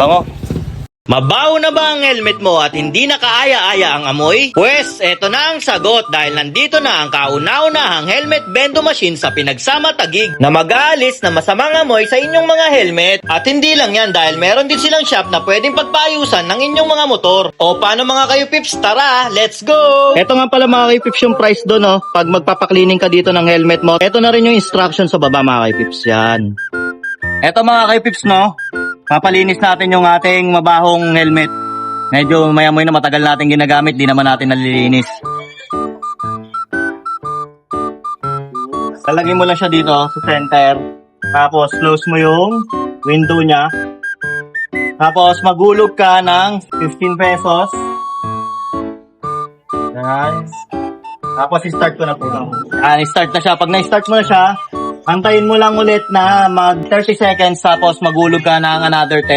Bango. Mabaho na ba ang helmet mo at hindi na kaaya-aya ang amoy? Pwes, eto na ang sagot dahil nandito na ang kauna-unahang helmet bendo machine sa Pinagsama Taguig na mag-aalis na masamang amoy sa inyong mga helmet. At hindi lang yan dahil meron din silang shop na pwedeng pagpaayusan ng inyong mga motor. O paano mga kayo pips? Tara, let's go! Eto nga pala mga kayo pips yung price doon, pag magpapaklining ka dito ng helmet mo. Eto na rin yung instruction sa baba mga kayo pips, yan. Eto mga kayo pips, papalinis natin yung ating mabahong helmet. Medyo mayamoy na, matagal natin ginagamit, di naman natin nalilinis. Talagay mo lang siya dito sa center. Tapos close mo yung window niya. Tapos magulog ka ng 15 pesos. Yan. Tapos i-start ko na po lang. I-start na siya. Pag na-start mo na siya, antayin mo lang ulit na mag 30 seconds tapos magulog ka ng another 10.